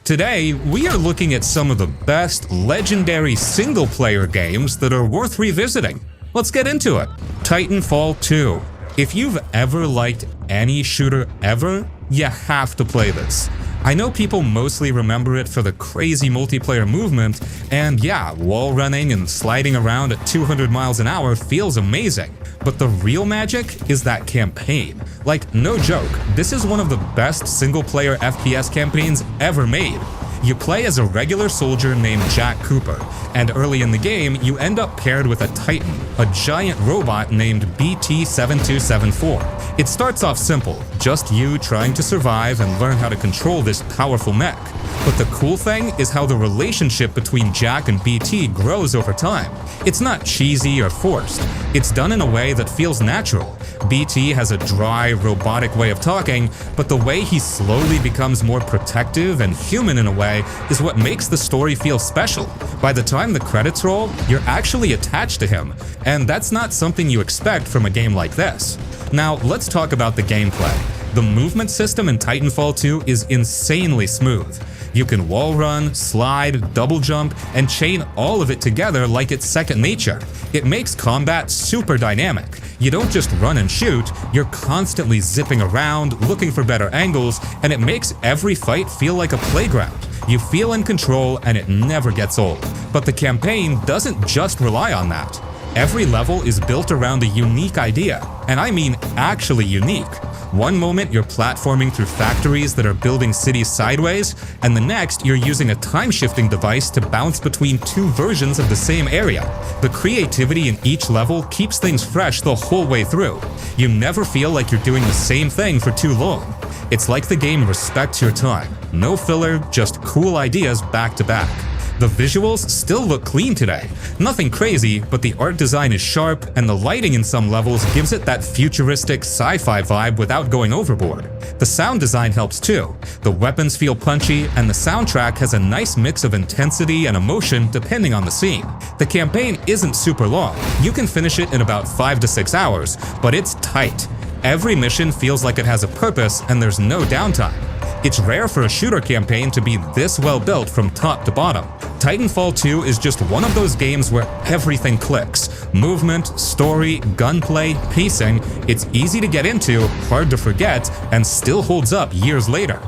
Today, we are looking at some of the best legendary single-player games that are worth revisiting. Let's get into it. Titanfall 2. If you've ever liked any shooter ever, you have to play this. I know people mostly remember it for the crazy multiplayer movement, and yeah, wall running and sliding around at 200 miles an hour feels amazing. But the real magic is that campaign. Like, no joke, this is one of the best single-player FPS campaigns ever made. You play as a regular soldier named Jack Cooper, and early in the game, you end up paired with a Titan, a giant robot named BT-7274. It starts off simple, just you trying to survive and learn how to control this powerful mech. But the cool thing is how the relationship between Jack and BT grows over time. It's not cheesy or forced. It's done in a way that feels natural. BT has a dry, robotic way of talking, but the way he slowly becomes more protective and human in a way is what makes the story feel special. By the time the credits roll, you're actually attached to him, and that's not something you expect from a game like this. Now, let's talk about the gameplay. The movement system in Titanfall 2 is insanely smooth. You can wall run, slide, double jump, and chain all of it together like it's second nature. It makes combat super dynamic. You don't just run and shoot, you're constantly zipping around, looking for better angles, and it makes every fight feel like a playground. You feel in control and it never gets old. But the campaign doesn't just rely on that. Every level is built around a unique idea, and I mean actually unique. One moment you're platforming through factories that are building cities sideways, and the next you're using a time-shifting device to bounce between two versions of the same area. The creativity in each level keeps things fresh the whole way through. You never feel like you're doing the same thing for too long. It's like the game respects your time. No filler, just cool ideas back to back. The visuals still look clean today. Nothing crazy, but the art design is sharp, and the lighting in some levels gives it that futuristic sci-fi vibe without going overboard. The sound design helps too. The weapons feel punchy, and the soundtrack has a nice mix of intensity and emotion depending on the scene. The campaign isn't super long. You can finish it in about 5 to 6 hours, but it's tight. Every mission feels like it has a purpose, and there's no downtime. It's rare for a shooter campaign to be this well built from top to bottom. Titanfall 2 is just one of those games where everything clicks. Movement, story, gunplay, pacing. It's easy to get into, hard to forget, and still holds up years later.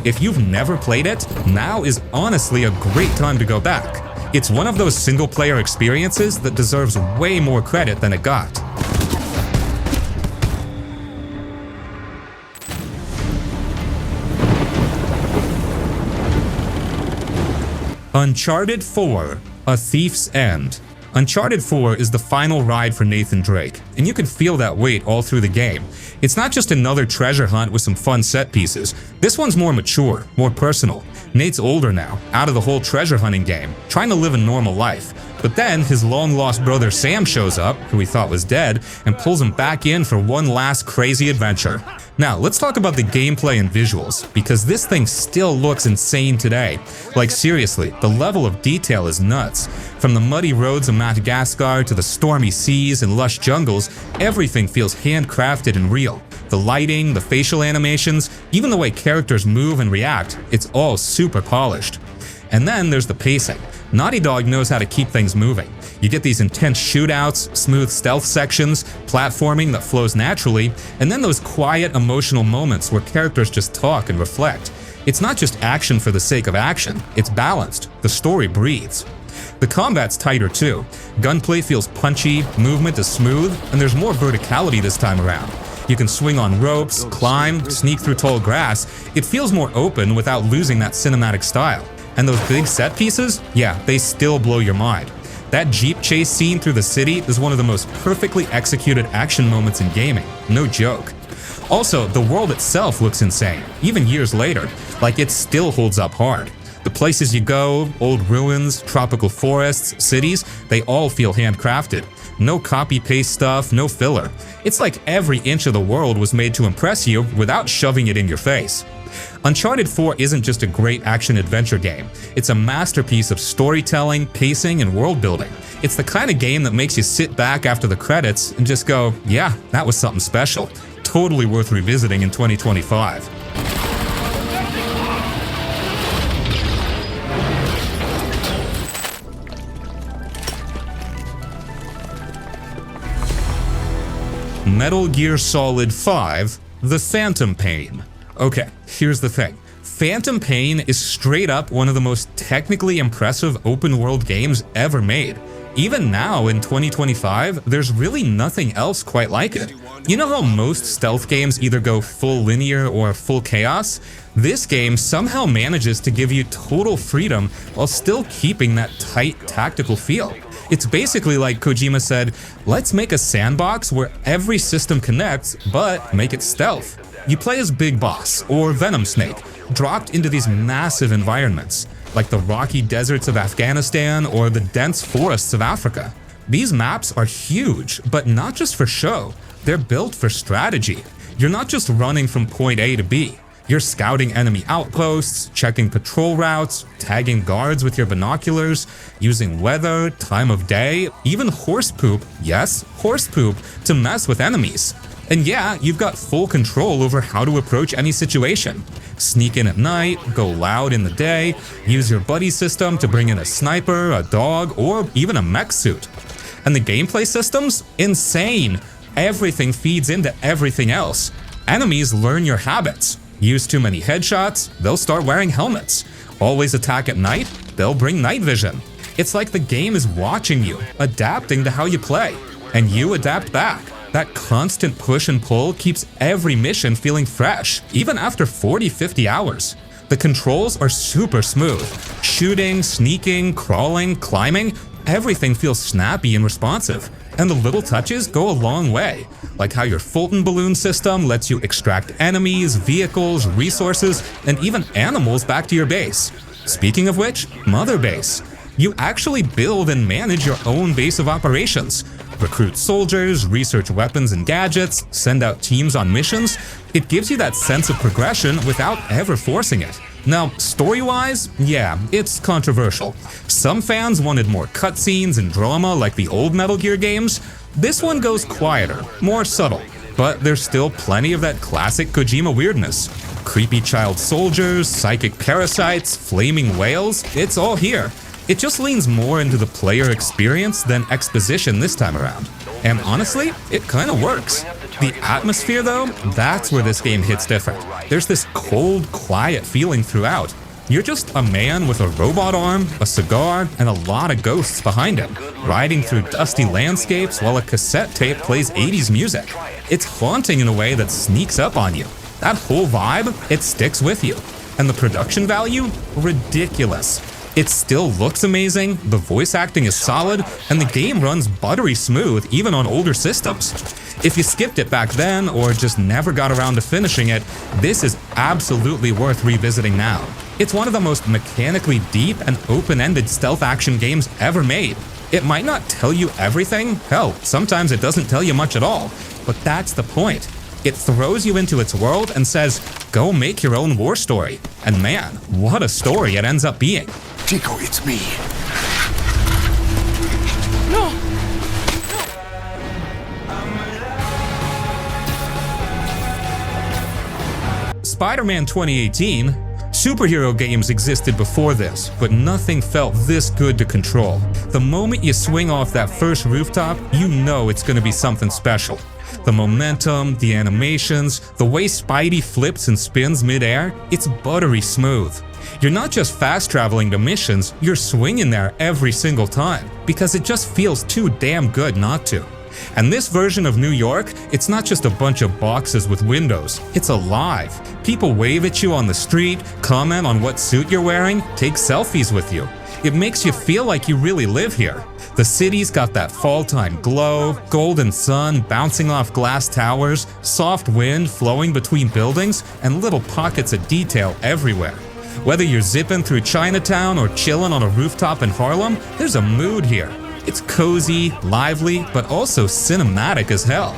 If you've never played it, now is honestly a great time to go back. It's one of those single-player experiences that deserves way more credit than it got. Uncharted 4: A Thief's End. Uncharted 4 is the final ride for Nathan Drake, and you can feel that weight all through the game. It's not just another treasure hunt with some fun set pieces. This one's more mature, more personal. Nate's older now, out of the whole treasure hunting game, trying to live a normal life. But then his long-lost brother Sam shows up, who he thought was dead, and pulls him back in for one last crazy adventure. Now, let's talk about the gameplay and visuals, because this thing still looks insane today. Like seriously, the level of detail is nuts. From the muddy roads of Madagascar to the stormy seas and lush jungles, everything feels handcrafted and real. The lighting, the facial animations, even the way characters move and react, it's all super polished. And then there's the pacing. Naughty Dog knows how to keep things moving. You get these intense shootouts, smooth stealth sections, platforming that flows naturally, and then those quiet, emotional moments where characters just talk and reflect. It's not just action for the sake of action, it's balanced. The story breathes. The combat's tighter too. Gunplay feels punchy, movement is smooth, and there's more verticality this time around. You can swing on ropes, climb, sneak through tall grass. It feels more open without losing that cinematic style. And those big set pieces, yeah, they still blow your mind. That Jeep chase scene through the city is one of the most perfectly executed action moments in gaming, no joke. Also, the world itself looks insane, even years later, like it still holds up hard. The places you go, old ruins, tropical forests, cities, they all feel handcrafted. No copy-paste stuff, no filler. It's like every inch of the world was made to impress you without shoving it in your face. Uncharted 4 isn't just a great action-adventure game. It's a masterpiece of storytelling, pacing, and world-building. It's the kind of game that makes you sit back after the credits and just go, yeah, that was something special. Totally worth revisiting in 2025. Metal Gear Solid 5, The Phantom Pain. Okay, here's the thing. Phantom Pain is straight up one of the most technically impressive open-world games ever made. Even now, in 2025, there's really nothing else quite like it. You know how most stealth games either go full linear or full chaos? This game somehow manages to give you total freedom while still keeping that tight tactical feel. It's basically like Kojima said, let's make a sandbox where every system connects, but make it stealth. You play as Big Boss, or Venom Snake, dropped into these massive environments, like the rocky deserts of Afghanistan or the dense forests of Africa. These maps are huge, but not just for show. They're built for strategy. You're not just running from point A to B. You're scouting enemy outposts, checking patrol routes, tagging guards with your binoculars, using weather, time of day, even horse poop, yes, horse poop, to mess with enemies. And yeah, you've got full control over how to approach any situation. Sneak in at night, go loud in the day, use your buddy system to bring in a sniper, a dog, or even a mech suit. And the gameplay system's insane. Everything feeds into everything else. Enemies learn your habits. Use too many headshots, they'll start wearing helmets. Always attack at night, they'll bring night vision. It's like the game is watching you, adapting to how you play, and you adapt back. That constant push and pull keeps every mission feeling fresh, even after 40-50 hours. The controls are super smooth. Shooting, sneaking, crawling, climbing, everything feels snappy and responsive. And the little touches go a long way, like how your Fulton balloon system lets you extract enemies, vehicles, resources, and even animals back to your base. Speaking of which, Mother Base. You actually build and manage your own base of operations. Recruit soldiers, research weapons and gadgets, send out teams on missions. It gives you that sense of progression without ever forcing it. Now, story-wise, yeah, it's controversial. Some fans wanted more cutscenes and drama like the old Metal Gear games. This one goes quieter, more subtle, but there's still plenty of that classic Kojima weirdness. Creepy child soldiers, psychic parasites, flaming whales, it's all here. It just leans more into the player experience than exposition this time around. And honestly, it kinda works. The atmosphere though, that's where this game hits different. There's this cold, quiet feeling throughout. You're just a man with a robot arm, a cigar, and a lot of ghosts behind him, riding through dusty landscapes while a cassette tape plays 80s music. It's haunting in a way that sneaks up on you. That whole vibe, it sticks with you. And the production value? Ridiculous. It still looks amazing, the voice acting is solid, and the game runs buttery smooth even on older systems. If you skipped it back then or just never got around to finishing it, this is absolutely worth revisiting now. It's one of the most mechanically deep and open-ended stealth action games ever made. It might not tell you everything, hell, sometimes it doesn't tell you much at all, but that's the point. It throws you into its world and says, go make your own war story. And man, what a story it ends up being. Chico, it's me. No! Spider-Man 2018. Superhero games existed before this, but nothing felt this good to control. The moment you swing off that first rooftop, you know it's gonna be something special. The momentum, the animations, the way Spidey flips and spins mid-air, it's buttery smooth. You're not just fast traveling to missions, you're swinging there every single time, because it just feels too damn good not to. And this version of New York, it's not just a bunch of boxes with windows, it's alive. People wave at you on the street, comment on what suit you're wearing, take selfies with you. It makes you feel like you really live here. The city's got that fall-time glow, golden sun bouncing off glass towers, soft wind flowing between buildings, and little pockets of detail everywhere. Whether you're zipping through Chinatown or chilling on a rooftop in Harlem, there's a mood here. It's cozy, lively, but also cinematic as hell.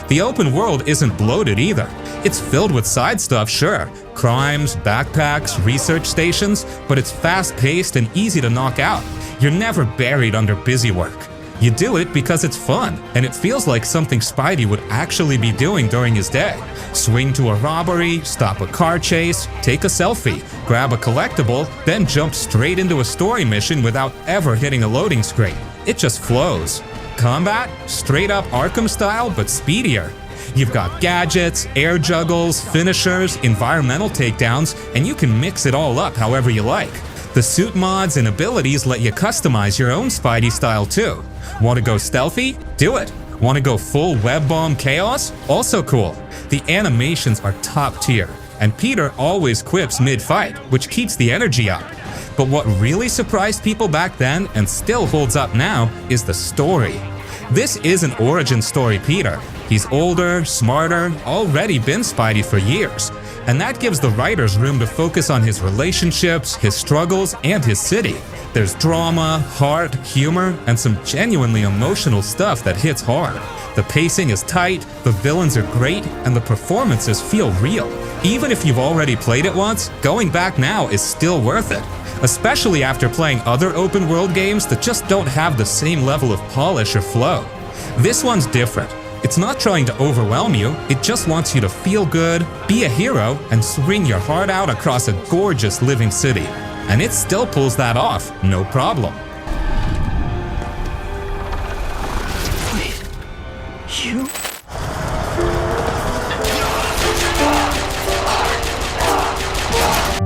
The open world isn't bloated either. It's filled with side stuff, sure, crimes, backpacks, research stations, but it's fast-paced and easy to knock out. You're never buried under busy work. You do it because it's fun, and it feels like something Spidey would actually be doing during his day. Swing to a robbery, stop a car chase, take a selfie, grab a collectible, then jump straight into a story mission without ever hitting a loading screen. It just flows. Combat? Straight up Arkham style, but speedier. You've got gadgets, air juggles, finishers, environmental takedowns, and you can mix it all up however you like. The suit mods and abilities let you customize your own Spidey style too. Want to go stealthy? Do it. Want to go full web bomb chaos? Also cool. The animations are top tier, and Peter always quips mid-fight, which keeps the energy up. But what really surprised people back then and still holds up now is the story. This is an origin story Peter. He's older, smarter, already been Spidey for years. And that gives the writers room to focus on his relationships, his struggles, and his city. There's drama, heart, humor, and some genuinely emotional stuff that hits hard. The pacing is tight, the villains are great, and the performances feel real. Even if you've already played it once, going back now is still worth it. Especially after playing other open world games that just don't have the same level of polish or flow. This one's different. It's not trying to overwhelm you, it just wants you to feel good, be a hero, and swing your heart out across a gorgeous living city. And it still pulls that off, no problem. Wait, you?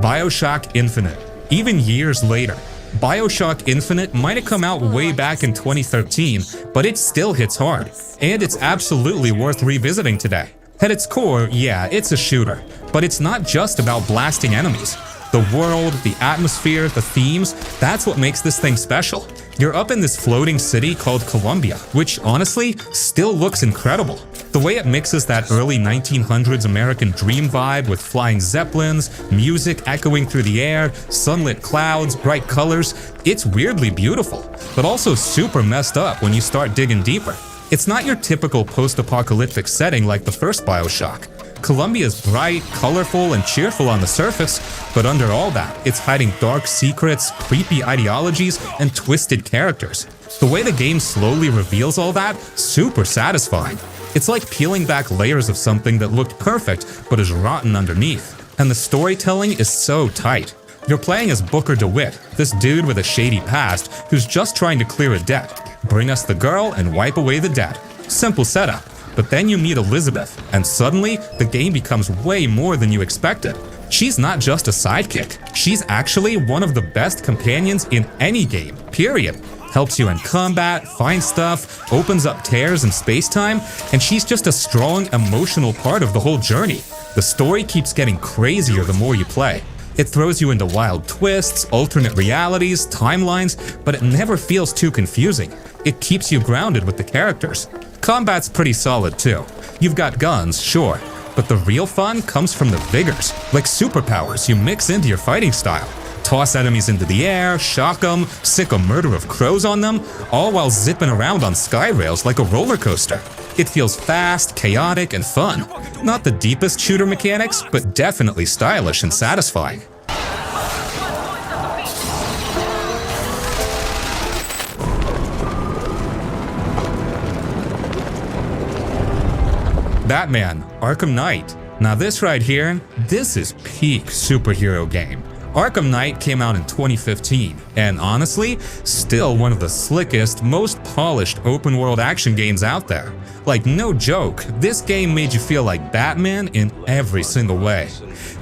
Bioshock Infinite. Even years later, Bioshock Infinite might have come out way back in 2013, but it still hits hard, and it's absolutely worth revisiting today. At its core, yeah, it's a shooter, but it's not just about blasting enemies. The world, the atmosphere, the themes, that's what makes this thing special. You're up in this floating city called Columbia, which honestly still looks incredible. The way it mixes that early 1900s American dream vibe with flying zeppelins, music echoing through the air, sunlit clouds, bright colors, it's weirdly beautiful, but also super messed up when you start digging deeper. It's not your typical post-apocalyptic setting like the first Bioshock. Columbia's bright, colorful, and cheerful on the surface, but under all that, it's hiding dark secrets, creepy ideologies, and twisted characters. The way the game slowly reveals all that, super satisfying. It's like peeling back layers of something that looked perfect, but is rotten underneath. And the storytelling is so tight. You're playing as Booker DeWitt, this dude with a shady past who's just trying to clear a debt. Bring us the girl and wipe away the debt. Simple setup. But then you meet Elizabeth, and suddenly, the game becomes way more than you expected. She's not just a sidekick, she's actually one of the best companions in any game, period. Helps you in combat, finds stuff, opens up tears in space-time, and she's just a strong, emotional part of the whole journey. The story keeps getting crazier the more you play. It throws you into wild twists, alternate realities, timelines, but it never feels too confusing. It keeps you grounded with the characters. Combat's pretty solid too. You've got guns, sure, but the real fun comes from the vigors, like superpowers you mix into your fighting style. Toss enemies into the air, shock them, sick a murder of crows on them, all while zipping around on sky rails like a roller coaster. It feels fast, chaotic, and fun. Not the deepest shooter mechanics, but definitely stylish and satisfying. Batman, Arkham Knight. Now this right here, this is peak superhero game. Arkham Knight came out in 2015, and honestly, still one of the slickest, most polished open-world action games out there. Like no joke, this game made you feel like Batman in every single way.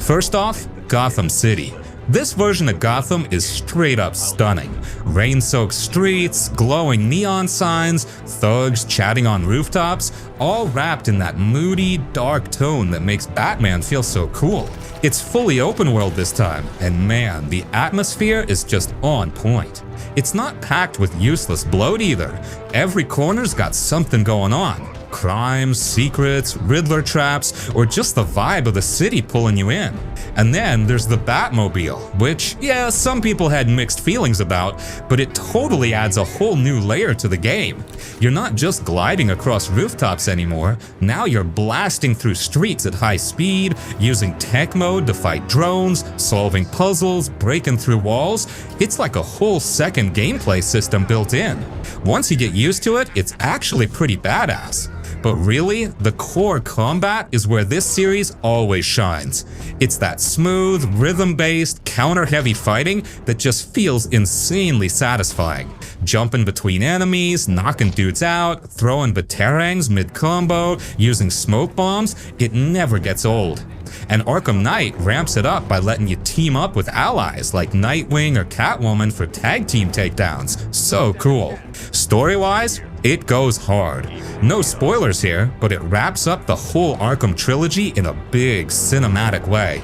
First off, Gotham City. This version of Gotham is straight up stunning. Rain-soaked streets, glowing neon signs, thugs chatting on rooftops, all wrapped in that moody, dark tone that makes Batman feel so cool. It's fully open world this time, and man, the atmosphere is just on point. It's not packed with useless bloat either. Every corner's got something going on. Crimes, secrets, Riddler traps, or just the vibe of the city pulling you in. And then there's the Batmobile, which, yeah, some people had mixed feelings about, but it totally adds a whole new layer to the game. You're not just gliding across rooftops anymore, now you're blasting through streets at high speed, using tech mode to fight drones, solving puzzles, breaking through walls. It's like a whole second gameplay system built in. Once you get used to it, it's actually pretty badass. But really, the core combat is where this series always shines. It's that smooth, rhythm-based, counter-heavy fighting that just feels insanely satisfying. Jumping between enemies, knocking dudes out, throwing batarangs mid-combo, using smoke bombs, it never gets old. And Arkham Knight ramps it up by letting you team up with allies like Nightwing or Catwoman for tag team takedowns. So cool. Story-wise, it goes hard. No spoilers here, but it wraps up the whole Arkham trilogy in a big cinematic way.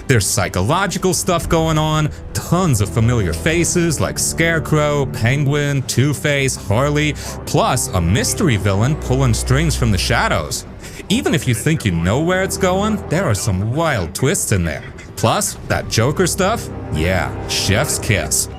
There's psychological stuff going on, tons of familiar faces like Scarecrow, Penguin, Two-Face, Harley, plus a mystery villain pulling strings from the shadows. Even if you think you know where it's going, there are some wild twists in there. Plus, that Joker stuff? Yeah, chef's kiss.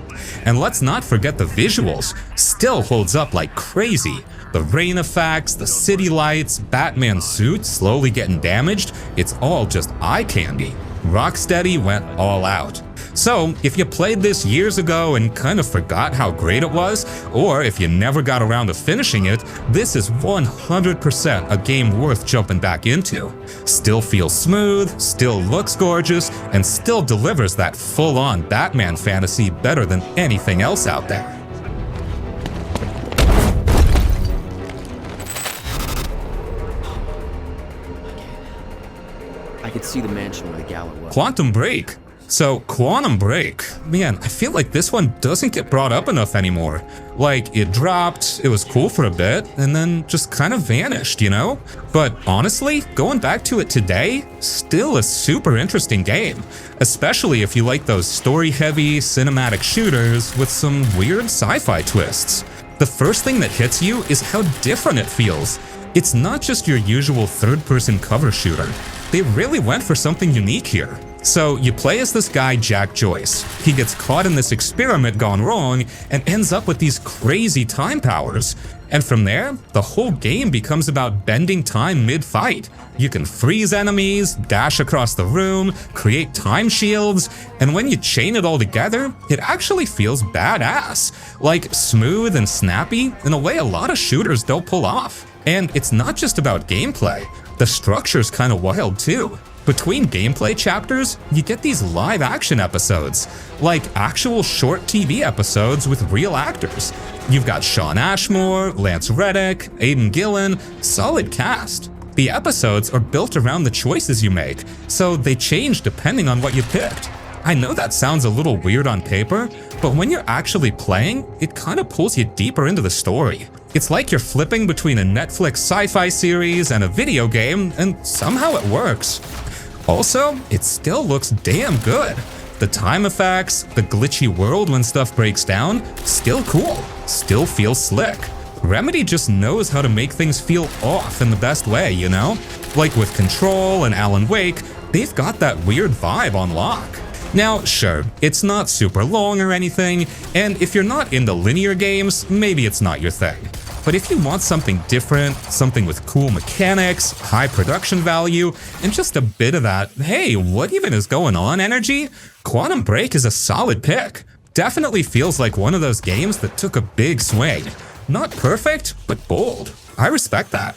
And let's not forget the visuals, still holds up like crazy. The rain effects, the city lights, Batman's suit slowly getting damaged, it's all just eye candy. Rocksteady went all out. So, if you played this years ago and kind of forgot how great it was, or if you never got around to finishing it, this is 100% a game worth jumping back into. Still feels smooth, still looks gorgeous, and still delivers that full-on Batman fantasy better than anything else out there. I could see the mansion where the gala was. Quantum Break. So, Quantum Break, man, I feel like this one doesn't get brought up enough anymore. Like, it dropped, it was cool for a bit, and then just kind of vanished, you know? But honestly, going back to it today, still a super interesting game. Especially if you like those story-heavy, cinematic shooters with some weird sci-fi twists. The first thing that hits you is how different it feels. It's not just your usual third-person cover shooter. They really went for something unique here. So you play as this guy Jack Joyce. He gets caught in this experiment gone wrong and ends up with these crazy time powers. And from there, the whole game becomes about bending time mid-fight. You can freeze enemies, dash across the room, create time shields, and when you chain it all together, it actually feels badass. Like smooth and snappy in a way a lot of shooters don't pull off. And it's not just about gameplay. The structure's kind of wild too. Between gameplay chapters, you get these live-action episodes, like actual short TV episodes with real actors. You've got Shawn Ashmore, Lance Reddick, Aidan Gillen, solid cast. The episodes are built around the choices you make, so they change depending on what you picked. I know that sounds a little weird on paper, but when you're actually playing, it kind of pulls you deeper into the story. It's like you're flipping between a Netflix sci-fi series and a video game, and somehow it works. Also, it still looks damn good. The time effects, the glitchy world when stuff breaks down, still cool, still feels slick. Remedy just knows how to make things feel off in the best way, you know? Like with Control and Alan Wake, they've got that weird vibe on lock. Now, sure, it's not super long or anything, and if you're not into linear games, maybe it's not your thing. But if you want something different, something with cool mechanics, high production value, and just a bit of that, hey, what even is going on energy, Quantum Break is a solid pick. Definitely feels like one of those games that took a big swing. Not perfect, but bold. I respect that.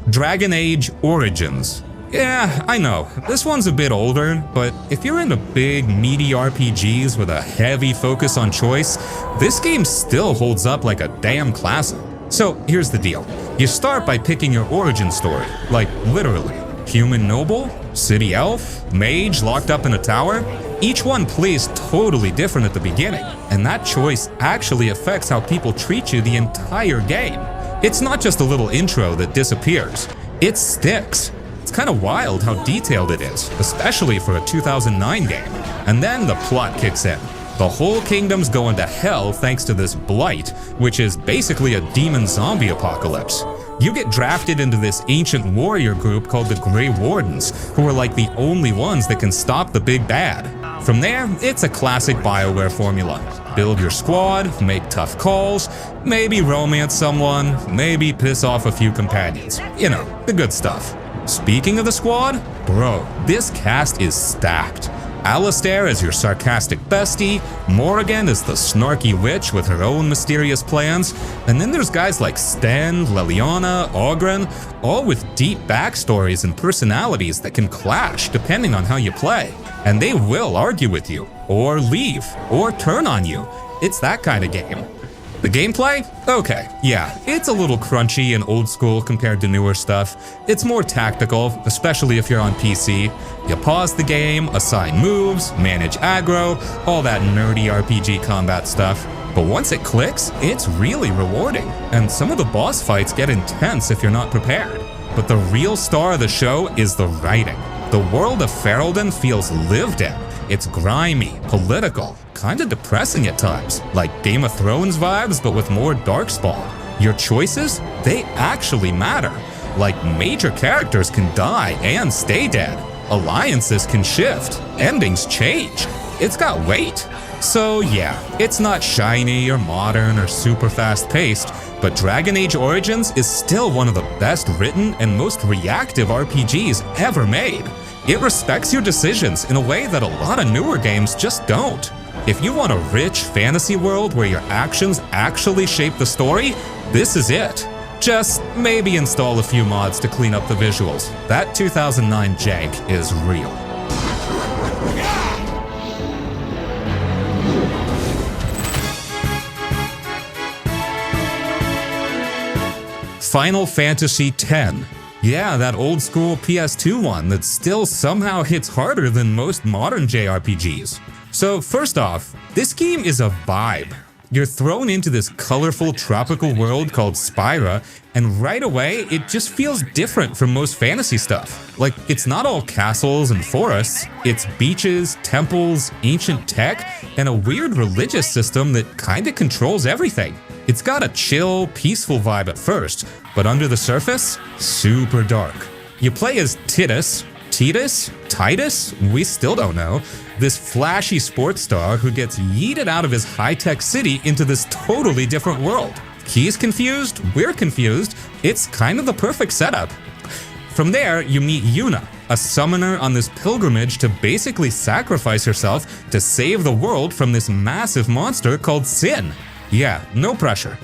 Dragon Age Origins. Yeah, I know, this one's a bit older, but if you're into big, meaty RPGs with a heavy focus on choice, this game still holds up like a damn classic. So here's the deal. You start by picking your origin story, like literally. Human noble, city elf, mage locked up in a tower. Each one plays totally different at the beginning, and that choice actually affects how people treat you the entire game. It's not just a little intro that disappears, it sticks. It's kind of wild how detailed it is, especially for a 2009 game. And then the plot kicks in. The whole kingdom's going to hell thanks to this blight, which is basically a demon zombie apocalypse. You get drafted into this ancient warrior group called the Grey Wardens, who are like the only ones that can stop the big bad. From there, it's a classic BioWare formula. Build your squad, make tough calls, maybe romance someone, maybe piss off a few companions. You know, the good stuff. Speaking of the squad, bro, this cast is stacked. Alistair is your sarcastic bestie, Morrigan is the snarky witch with her own mysterious plans, and then there's guys like Sten, Leliana, Ogren, all with deep backstories and personalities that can clash depending on how you play. And they will argue with you, or leave, or turn on you. It's that kind of game. The gameplay? Okay, yeah, it's a little crunchy and old school compared to newer stuff. It's more tactical, especially if you're on PC. You pause the game, assign moves, manage aggro, all that nerdy RPG combat stuff. But once it clicks, it's really rewarding, and some of the boss fights get intense if you're not prepared. But the real star of the show is the writing. The world of Ferelden feels lived in. It's grimy, political, kinda depressing at times, like Game of Thrones vibes but with more darkspawn. Your choices? They actually matter. Like, major characters can die and stay dead. Alliances can shift. Endings change. It's got weight. So yeah, it's not shiny or modern or super fast-paced, but Dragon Age Origins is still one of the best written and most reactive RPGs ever made. It respects your decisions in a way that a lot of newer games just don't. If you want a rich fantasy world where your actions actually shape the story, this is it. Just maybe install a few mods to clean up the visuals. That 2009 jank is real. Final Fantasy X. Yeah, that old school PS2 one that still somehow hits harder than most modern JRPGs. So first off, this game is a vibe. You're thrown into this colorful tropical world called Spyra, and right away, it just feels different from most fantasy stuff. Like, it's not all castles and forests, it's beaches, temples, ancient tech, and a weird religious system that kinda controls everything. It's got a chill, peaceful vibe at first, but under the surface, super dark. You play as Titus, we still don't know, this flashy sports star who gets yeeted out of his high-tech city into this totally different world. He's confused, we're confused, it's kind of the perfect setup. From there, you meet Yuna, a summoner on this pilgrimage to basically sacrifice herself to save the world from this massive monster called Sin. Yeah, no pressure.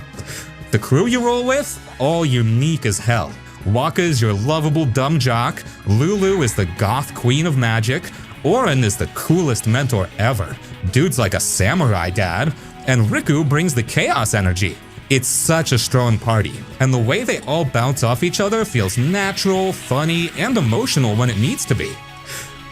The crew you roll with? All unique as hell. Wakka's your lovable dumb jock, Lulu is the goth queen of magic, Auron is the coolest mentor ever, dude's like a samurai dad, and Riku brings the chaos energy. It's such a strong party, and the way they all bounce off each other feels natural, funny, and emotional when it needs to be.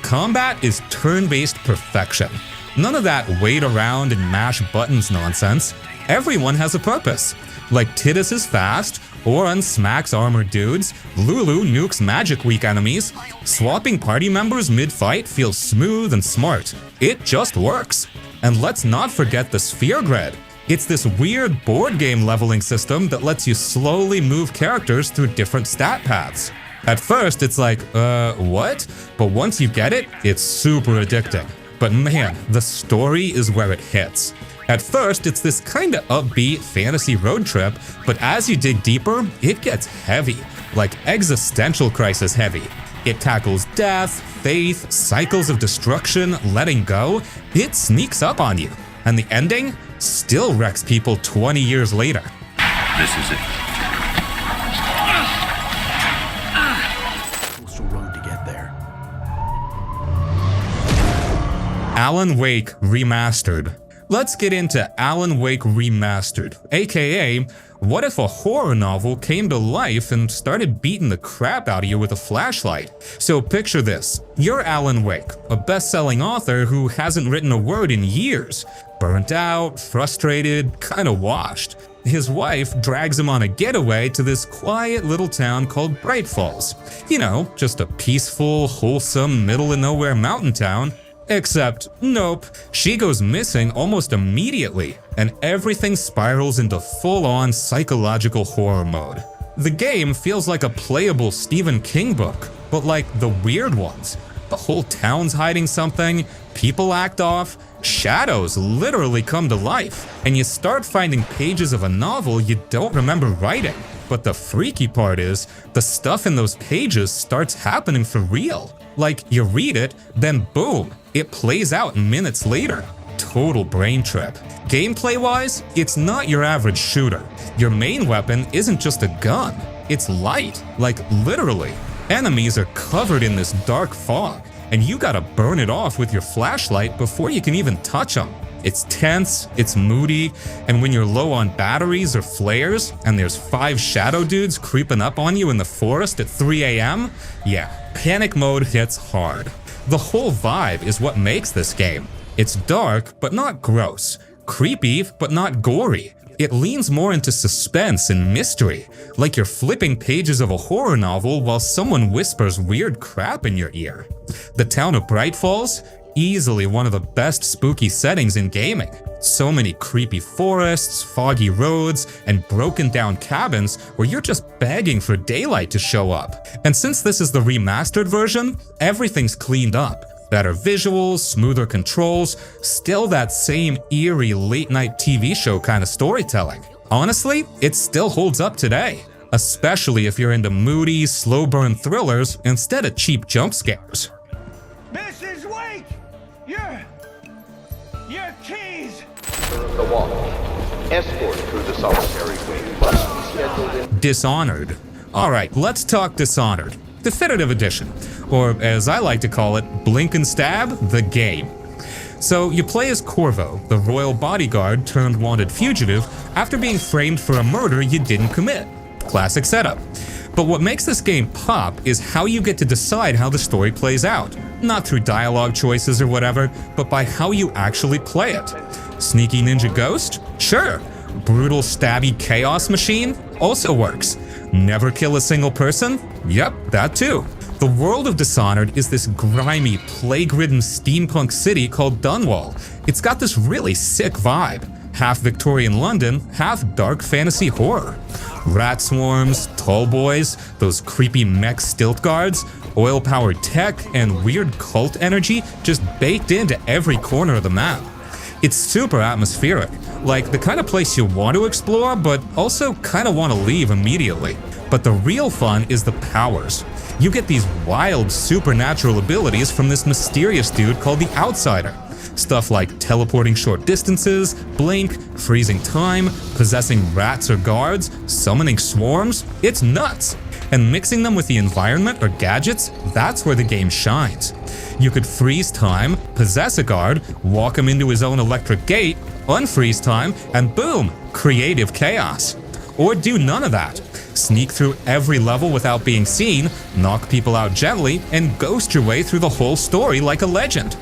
Combat is turn-based perfection. None of that wait around and mash buttons nonsense. Everyone has a purpose. Like Titus is fast, Auron smacks armored dudes, Lulu nukes magic weak enemies. Swapping party members mid-fight feels smooth and smart. It just works. And let's not forget the Sphere Grid. It's this weird board game leveling system that lets you slowly move characters through different stat paths. At first, it's like, what? But once you get it, it's super addicting. But man, the story is where it hits. At first, it's this kinda upbeat fantasy road trip, but as you dig deeper, it gets heavy, like existential crisis heavy. It tackles death, faith, cycles of destruction, letting go. It sneaks up on you. And the ending still wrecks people 20 years later. This is it. Coastal road to get there. Alan Wake Remastered. Let's get into Alan Wake Remastered, aka, what if a horror novel came to life and started beating the crap out of you with a flashlight? So picture this, you're Alan Wake, a best-selling author who hasn't written a word in years. Burnt out, frustrated, kinda washed. His wife drags him on a getaway to this quiet little town called Bright Falls. You know, just a peaceful, wholesome, middle-of-nowhere mountain town. Except, nope, she goes missing almost immediately, and everything spirals into full-on psychological horror mode. The game feels like a playable Stephen King book, but like the weird ones. The whole town's hiding something, people act off, shadows literally come to life, and you start finding pages of a novel you don't remember writing. But the freaky part is, the stuff in those pages starts happening for real. Like, you read it, then boom, it plays out minutes later. Total brain trip. Gameplay-wise, it's not your average shooter. Your main weapon isn't just a gun, it's light, like literally. Enemies are covered in this dark fog, and you gotta burn it off with your flashlight before you can even touch them. It's tense, it's moody, and when you're low on batteries or flares, and there's 5 shadow dudes creeping up on you in the forest at 3 AM, yeah, panic mode hits hard. The whole vibe is what makes this game. It's dark, but not gross. Creepy, but not gory. It leans more into suspense and mystery, like you're flipping pages of a horror novel while someone whispers weird crap in your ear. The town of Bright Falls? Easily one of the best spooky settings in gaming. So many creepy forests, foggy roads, and broken down cabins where you're just begging for daylight to show up. And since this is the remastered version, everything's cleaned up. Better visuals, smoother controls, still that same eerie late-night TV show kind of storytelling. Honestly, it still holds up today, especially if you're into moody, slow-burn thrillers instead of cheap jump scares. Mrs. Wake! Your keys! The wall. Escort through the solitary wing must be scheduled in. Dishonored. Alright, let's talk Dishonored. Definitive Edition, or as I like to call it, Blink and Stab, the game. So you play as Corvo, the royal bodyguard turned wanted fugitive after being framed for a murder you didn't commit. Classic setup. But what makes this game pop is how you get to decide how the story plays out. Not through dialogue choices or whatever, but by how you actually play it. Sneaky ninja ghost? Sure. Brutal stabby chaos machine? Also works. Never kill a single person? Yep, that too. The world of Dishonored is this grimy, plague-ridden steampunk city called Dunwall. It's got this really sick vibe. Half Victorian London, half dark fantasy horror. Rat swarms, tall boys, those creepy mech stilt guards, oil-powered tech, and weird cult energy just baked into every corner of the map. It's super atmospheric, like the kind of place you want to explore, but also kind of want to leave immediately. But the real fun is the powers. You get these wild supernatural abilities from this mysterious dude called the Outsider. Stuff like teleporting short distances, blink, freezing time, possessing rats or guards, summoning swarms. It's nuts! And mixing them with the environment or gadgets, that's where the game shines. You could freeze time, possess a guard, walk him into his own electric gate, unfreeze time, and boom, creative chaos. Or do none of that. Sneak through every level without being seen, knock people out gently, and ghost your way through the whole story like a legend.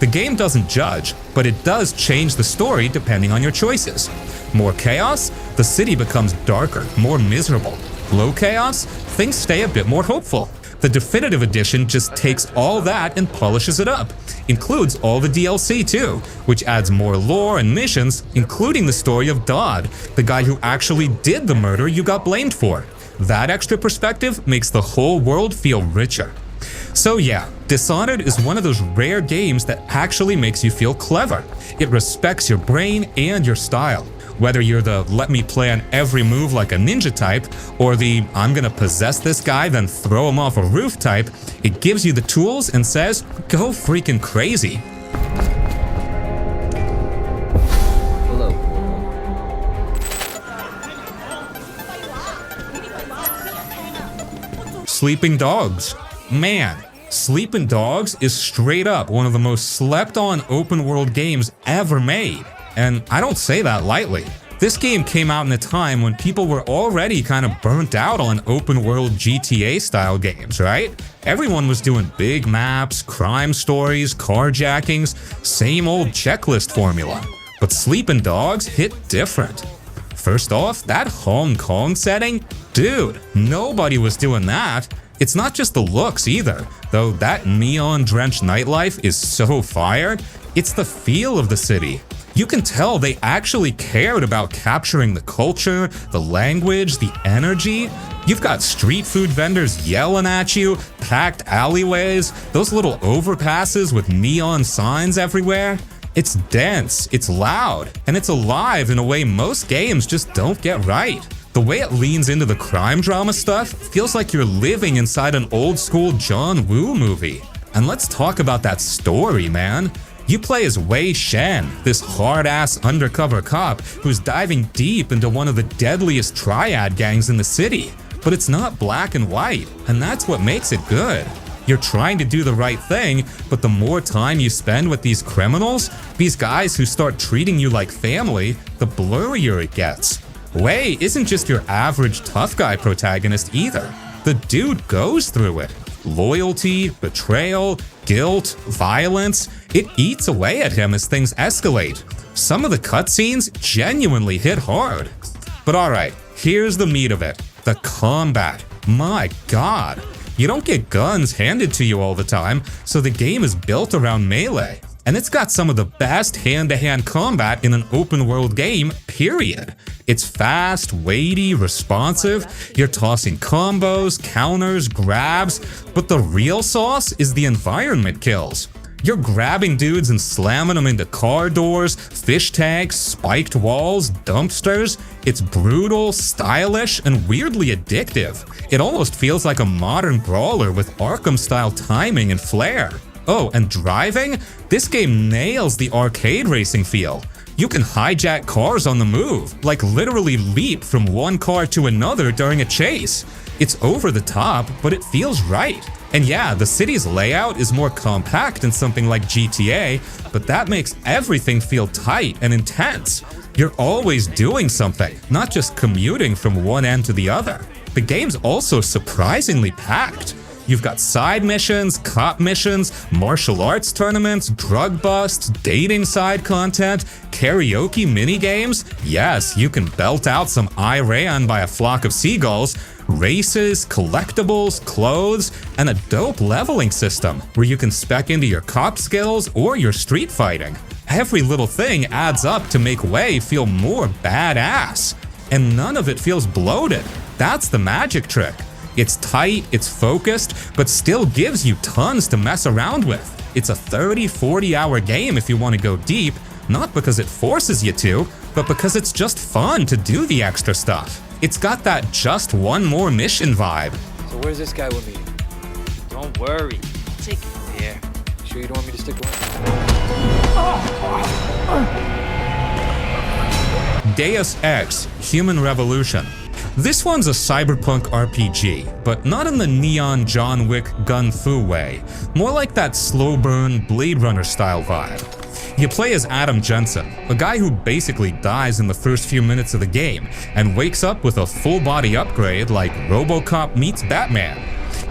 The game doesn't judge, but it does change the story depending on your choices. More chaos? The city becomes darker, more miserable. Low chaos? Things stay a bit more hopeful. The Definitive Edition just takes all that and polishes it up. Includes all the DLC too, which adds more lore and missions, including the story of Dodd, the guy who actually did the murder you got blamed for. That extra perspective makes the whole world feel richer. So yeah, Dishonored is one of those rare games that actually makes you feel clever. It respects your brain and your style. Whether you're the let me plan every move like a ninja type, or the I'm gonna possess this guy then throw him off a roof type, it gives you the tools and says, go freaking crazy. Hello. Sleeping Dogs. Man, Sleeping Dogs is straight up one of the most slept on open world games ever made. And I don't say that lightly. This game came out in a time when people were already kind of burnt out on open world GTA style games, right? Everyone was doing big maps, crime stories, carjackings, same old checklist formula. But Sleeping Dogs hit different. First off, that Hong Kong setting? Dude, nobody was doing that. It's not just the looks either, though that neon-drenched nightlife is so fire. It's the feel of the city. You can tell they actually cared about capturing the culture, the language, the energy. You've got street food vendors yelling at you, packed alleyways, those little overpasses with neon signs everywhere. It's dense, it's loud, and it's alive in a way most games just don't get right. The way it leans into the crime drama stuff feels like you're living inside an old-school John Woo movie. And let's talk about that story, man. You play as Wei Shen, this hard-ass undercover cop who's diving deep into one of the deadliest triad gangs in the city. But it's not black and white, and that's what makes it good. You're trying to do the right thing, but the more time you spend with these criminals, these guys who start treating you like family, the blurrier it gets. Wei isn't just your average tough guy protagonist either. The dude goes through it. Loyalty, betrayal, guilt, violence, it eats away at him as things escalate. Some of the cutscenes genuinely hit hard. But alright, here's the meat of it. The combat. My god. You don't get guns handed to you all the time, so the game is built around melee. And it's got some of the best hand-to-hand combat in an open-world game, period. It's fast, weighty, responsive, you're tossing combos, counters, grabs, but the real sauce is the environment kills. You're grabbing dudes and slamming them into car doors, fish tanks, spiked walls, dumpsters. It's brutal, stylish, and weirdly addictive. It almost feels like a modern brawler with Arkham-style timing and flair. Oh, and driving? This game nails the arcade racing feel. You can hijack cars on the move, like literally leap from one car to another during a chase. It's over the top, but it feels right. And yeah, the city's layout is more compact than something like GTA, but that makes everything feel tight and intense. You're always doing something, not just commuting from one end to the other. The game's also surprisingly packed. You've got side missions, cop missions, martial arts tournaments, drug busts, dating side content, karaoke minigames. Yes, you can belt out some I Ran by a flock of seagulls, races, collectibles, clothes, and a dope leveling system where you can spec into your cop skills or your street fighting. Every little thing adds up to make Wei feel more badass. And none of it feels bloated. That's the magic trick. It's tight, it's focused, but still gives you tons to mess around with. It's a 30-40 hour game if you want to go deep, not because it forces you to, but because it's just fun to do the extra stuff. It's got that just one more mission vibe. So where's this guy with me? Don't worry. I'll take it from here. Sure you don't want me to stick around? Deus Ex: Human Revolution. This one's a cyberpunk RPG, but not in the neon John Wick gun fu way, more like that slow burn Blade Runner style vibe. You play as Adam Jensen, a guy who basically dies in the first few minutes of the game and wakes up with a full body upgrade like RoboCop meets Batman.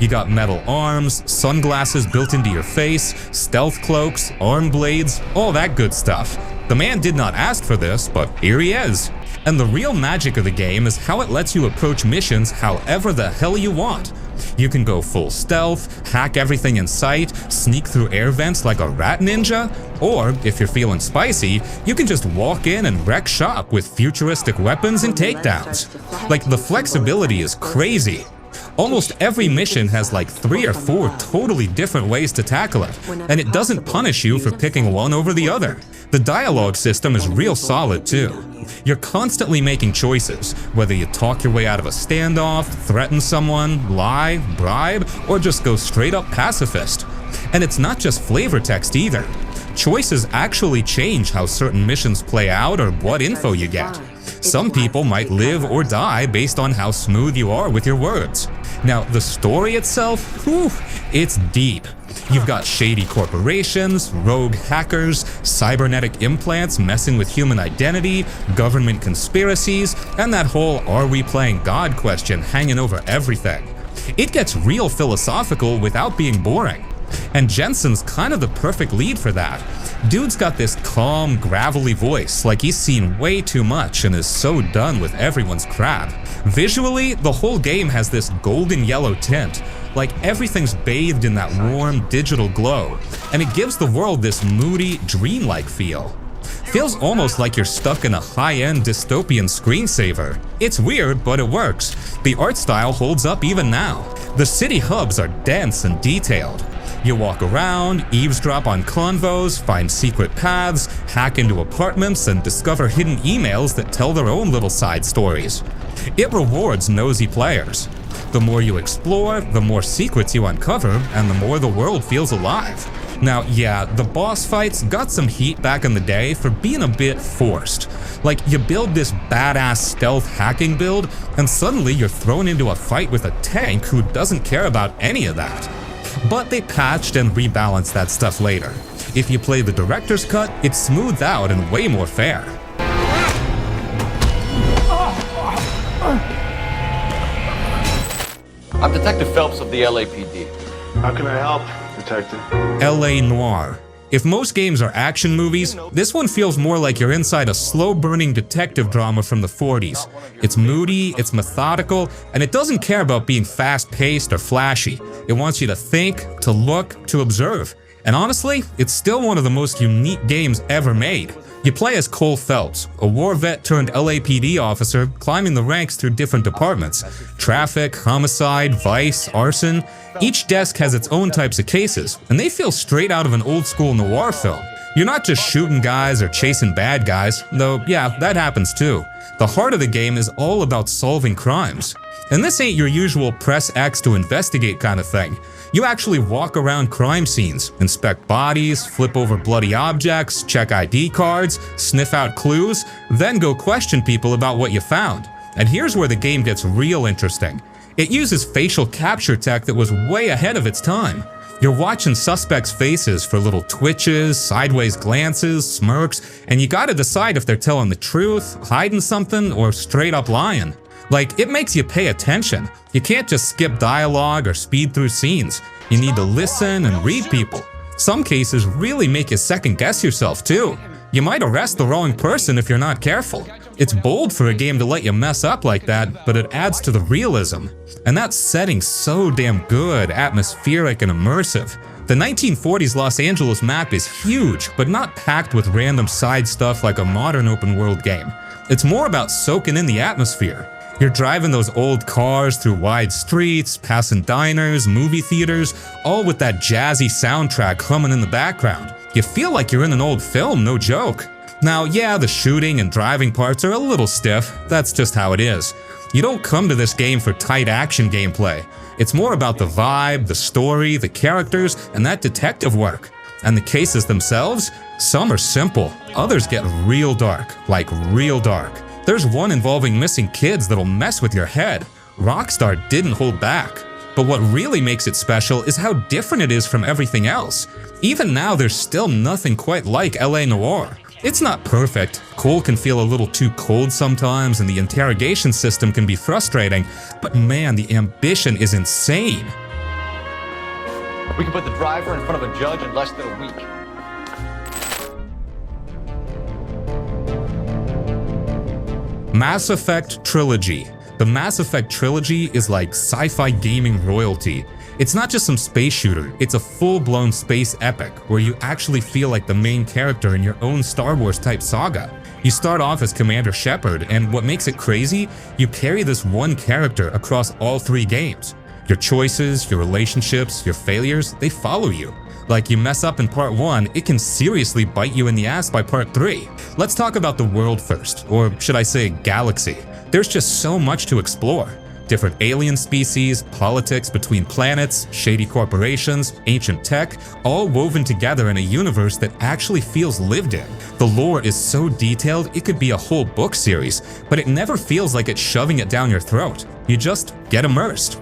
You got metal arms, sunglasses built into your face, stealth cloaks, arm blades, all that good stuff. The man did not ask for this, but here he is. And the real magic of the game is how it lets you approach missions however the hell you want. You can go full stealth, hack everything in sight, sneak through air vents like a rat ninja, or if you're feeling spicy, you can just walk in and wreck shop with futuristic weapons and takedowns. Like, the flexibility is crazy. Almost every mission has like 3 or 4 totally different ways to tackle it, and it doesn't punish you for picking one over the other. The dialogue system is real solid too. You're constantly making choices, whether you talk your way out of a standoff, threaten someone, lie, bribe, or just go straight up pacifist. And it's not just flavor text either. Choices actually change how certain missions play out or what info you get. Some people might live or die based on how smooth you are with your words. Now, the story itself, whew, it's deep. You've got shady corporations, rogue hackers, cybernetic implants messing with human identity, government conspiracies, and that whole "are we playing God" question hanging over everything. It gets real philosophical without being boring. And Jensen's kind of the perfect lead for that. Dude's got this calm, gravelly voice, like he's seen way too much and is so done with everyone's crap. Visually, the whole game has this golden yellow tint, like everything's bathed in that warm, digital glow, and it gives the world this moody, dreamlike feel. Feels almost like you're stuck in a high-end dystopian screensaver. It's weird, but it works. The art style holds up even now. The city hubs are dense and detailed. You walk around, eavesdrop on convos, find secret paths, hack into apartments, and discover hidden emails that tell their own little side stories. It rewards nosy players. The more you explore, the more secrets you uncover, and the more the world feels alive. Now, yeah, the boss fights got some heat back in the day for being a bit forced. Like, you build this badass stealth hacking build, and suddenly you're thrown into a fight with a tank who doesn't care about any of that. But they patched and rebalanced that stuff later. If you play the director's cut, it's smoothed out and way more fair. I'm Detective Phelps of the LAPD. How can I help, Detective? LA Noire. If most games are action movies, this one feels more like you're inside a slow-burning detective drama from the 40s. It's moody, it's methodical, and it doesn't care about being fast-paced or flashy. It wants you to think, to look, to observe. And honestly, it's still one of the most unique games ever made. You play as Cole Phelps, a war vet turned LAPD officer climbing the ranks through different departments. Traffic, homicide, vice, arson. Each desk has its own types of cases, and they feel straight out of an old-school noir film. You're not just shooting guys or chasing bad guys, though yeah, that happens too. The heart of the game is all about solving crimes. And this ain't your usual press X to investigate kind of thing. You actually walk around crime scenes, inspect bodies, flip over bloody objects, check ID cards, sniff out clues, then go question people about what you found. And here's where the game gets real interesting. It uses facial capture tech that was way ahead of its time. You're watching suspects' faces for little twitches, sideways glances, smirks, and you gotta decide if they're telling the truth, hiding something, or straight up lying. Like, it makes you pay attention. You can't just skip dialogue or speed through scenes. You need to listen and read people. Some cases really make you second guess yourself too. You might arrest the wrong person if you're not careful. It's bold for a game to let you mess up like that, but it adds to the realism. And that setting's so damn good, atmospheric and immersive. The 1940s Los Angeles map is huge, but not packed with random side stuff like a modern open world game. It's more about soaking in the atmosphere. You're driving those old cars through wide streets, passing diners, movie theaters, all with that jazzy soundtrack humming in the background. You feel like you're in an old film, no joke. Now, yeah, the shooting and driving parts are a little stiff, that's just how it is. You don't come to this game for tight action gameplay. It's more about the vibe, the story, the characters, and that detective work. And the cases themselves? Some are simple, others get real dark, like real dark. There's one involving missing kids that'll mess with your head. Rockstar didn't hold back. But what really makes it special is how different it is from everything else. Even now, there's still nothing quite like LA Noire. It's not perfect. Cole can feel a little too cold sometimes, and the interrogation system can be frustrating, but man, the ambition is insane. We can put the driver in front of a judge in less than a week. Mass Effect Trilogy. The Mass Effect Trilogy is like sci-fi gaming royalty. It's not just some space shooter, it's a full-blown space epic where you actually feel like the main character in your own Star Wars type saga. You start off as Commander Shepard, and what makes it crazy, you carry this one character across all three games. Your choices, your relationships, your failures, they follow you. Like, you mess up in part 1, it can seriously bite you in the ass by part 3. Let's talk about the world first, or should I say galaxy. There's just so much to explore. Different alien species, politics between planets, shady corporations, ancient tech, all woven together in a universe that actually feels lived in. The lore is so detailed it could be a whole book series, but it never feels like it's shoving it down your throat. You just get immersed.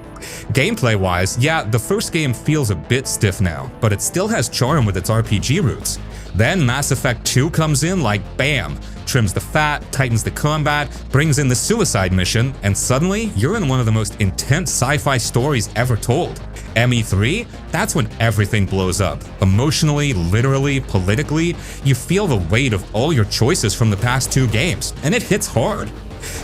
Gameplay-wise, yeah, the first game feels a bit stiff now, but it still has charm with its RPG roots. Then Mass Effect 2 comes in like bam, trims the fat, tightens the combat, brings in the suicide mission, and suddenly you're in one of the most intense sci-fi stories ever told. ME3, that's when everything blows up. Emotionally, literally, politically, you feel the weight of all your choices from the past 2 games, and it hits hard.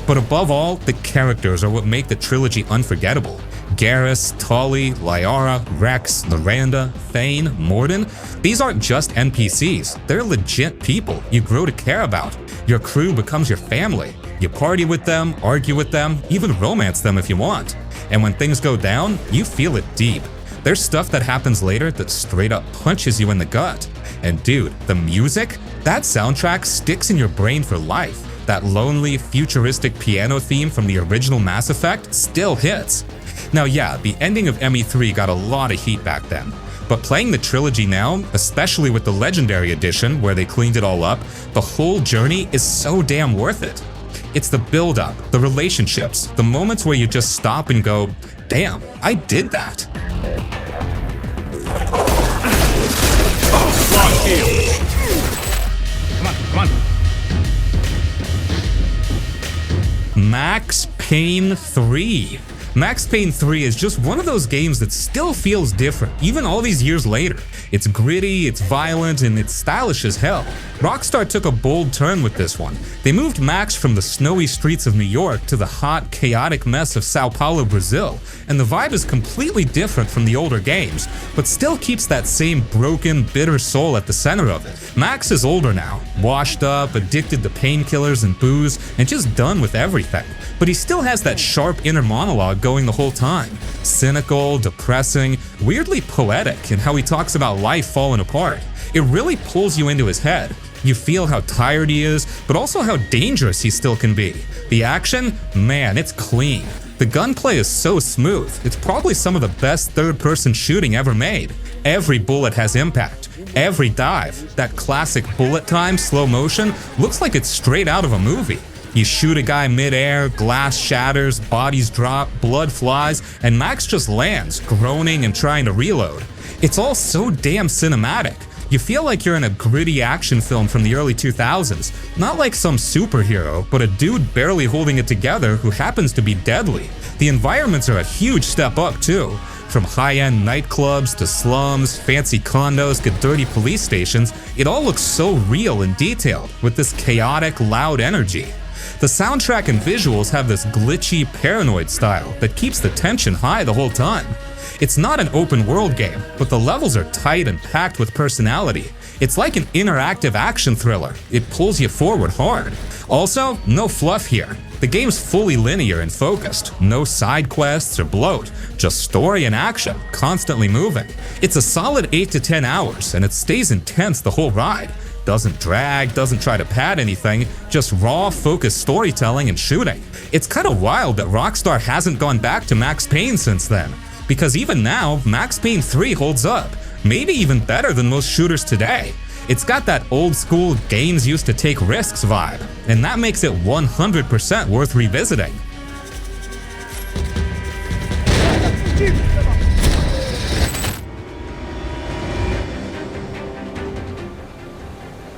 But above all, the characters are what make the trilogy unforgettable. Garrus, Tali, Liara, Rex, Miranda, Payne, Mordor, these aren't just NPCs, they're legit people you grow to care about. Your crew becomes your family. You party with them, argue with them, even romance them if you want. And when things go down, you feel it deep. There's stuff that happens later that straight up punches you in the gut. And dude, the music? That soundtrack sticks in your brain for life. That lonely, futuristic piano theme from the original Mass Effect still hits. Now yeah, the ending of ME3 got a lot of heat back then, but playing the trilogy now, especially with the Legendary Edition where they cleaned it all up, the whole journey is so damn worth it. It's the build-up, the relationships, the moments where you just stop and go, damn, I did that. Come on. Max Payne 3. Max Payne 3 is just one of those games that still feels different, even all these years later. It's gritty, it's violent, and it's stylish as hell. Rockstar took a bold turn with this one. They moved Max from the snowy streets of New York to the hot, chaotic mess of Sao Paulo, Brazil, and the vibe is completely different from the older games, but still keeps that same broken, bitter soul at the center of it. Max is older now, washed up, addicted to painkillers and booze, and just done with everything. But he still has that sharp inner monologue going the whole time. Cynical, depressing, weirdly poetic in how he talks about life falling apart. It really pulls you into his head. You feel how tired he is, but also how dangerous he still can be. The action? Man, it's clean. The gunplay is so smooth, it's probably some of the best third-person shooting ever made. Every bullet has impact. Every dive, that classic bullet time slow motion, looks like it's straight out of a movie. You shoot a guy mid-air, glass shatters, bodies drop, blood flies, and Max just lands, groaning and trying to reload. It's all so damn cinematic. You feel like you're in a gritty action film from the early 2000s, not like some superhero, but a dude barely holding it together who happens to be deadly. The environments are a huge step up too. From high-end nightclubs to slums, fancy condos to dirty police stations, it all looks so real and detailed with this chaotic, loud energy. The soundtrack and visuals have this glitchy, paranoid style that keeps the tension high the whole time. It's not an open-world game, but the levels are tight and packed with personality. It's like an interactive action thriller. It pulls you forward hard. Also, no fluff here. The game's fully linear and focused. No side quests or bloat, just story and action, constantly moving. It's a solid 8 to 10 hours, and it stays intense the whole ride. Doesn't drag, doesn't try to pad anything, just raw, focused storytelling and shooting. It's kinda wild that Rockstar hasn't gone back to Max Payne since then, because even now, Max Payne 3 holds up, maybe even better than most shooters today. It's got that old school games used to take risks vibe, and that makes it 100% worth revisiting.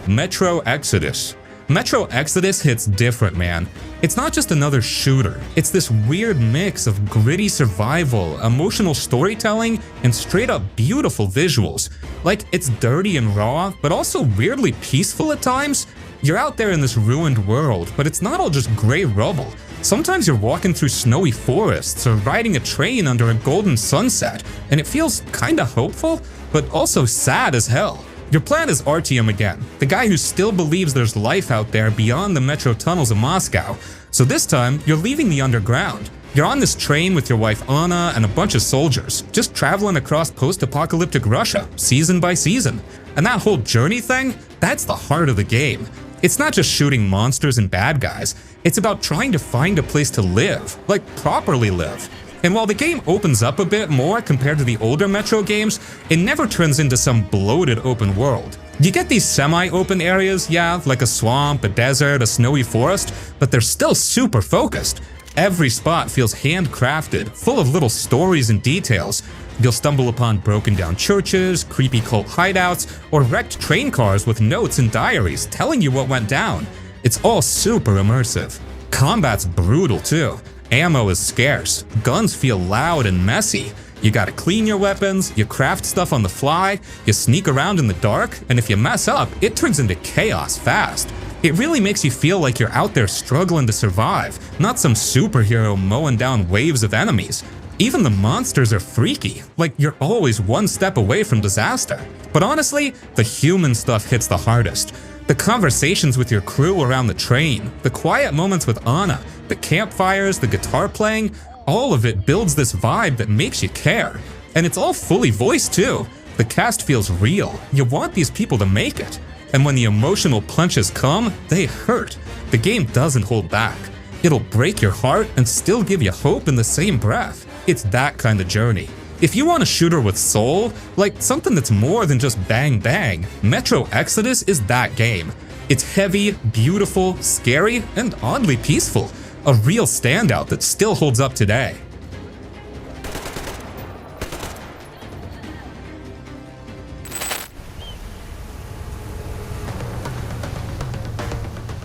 Metro Exodus. Metro Exodus hits different, man. It's not just another shooter. It's this weird mix of gritty survival, emotional storytelling, and straight up beautiful visuals. Like, it's dirty and raw, but also weirdly peaceful at times. You're out there in this ruined world, but it's not all just gray rubble. Sometimes you're walking through snowy forests or riding a train under a golden sunset, and it feels kinda hopeful, but also sad as hell. Your plan is Artyom again, the guy who still believes there's life out there beyond the metro tunnels of Moscow. So this time, you're leaving the underground. You're on this train with your wife Anna and a bunch of soldiers, just traveling across post-apocalyptic Russia, season by season. And that whole journey thing, that's the heart of the game. It's not just shooting monsters and bad guys, it's about trying to find a place to live, like properly live. And while the game opens up a bit more compared to the older Metro games, it never turns into some bloated open world. You get these semi-open areas, yeah, like a swamp, a desert, a snowy forest, but they're still super focused. Every spot feels handcrafted, full of little stories and details. You'll stumble upon broken down churches, creepy cult hideouts, or wrecked train cars with notes and diaries telling you what went down. It's all super immersive. Combat's brutal too. Ammo is scarce, guns feel loud and messy. You gotta clean your weapons, you craft stuff on the fly, you sneak around in the dark, and if you mess up, it turns into chaos fast. It really makes you feel like you're out there struggling to survive, not some superhero mowing down waves of enemies. Even the monsters are freaky, like you're always one step away from disaster. But honestly, the human stuff hits the hardest. The conversations with your crew around the train, the quiet moments with Anna, the campfires, the guitar playing, all of it builds this vibe that makes you care. And it's all fully voiced too. The cast feels real. You want these people to make it. And when the emotional punches come, they hurt. The game doesn't hold back. It'll break your heart and still give you hope in the same breath. It's that kind of journey. If you want a shooter with soul, like something that's more than just bang bang, Metro Exodus is that game. It's heavy, beautiful, scary, and oddly peaceful. A real standout that still holds up today.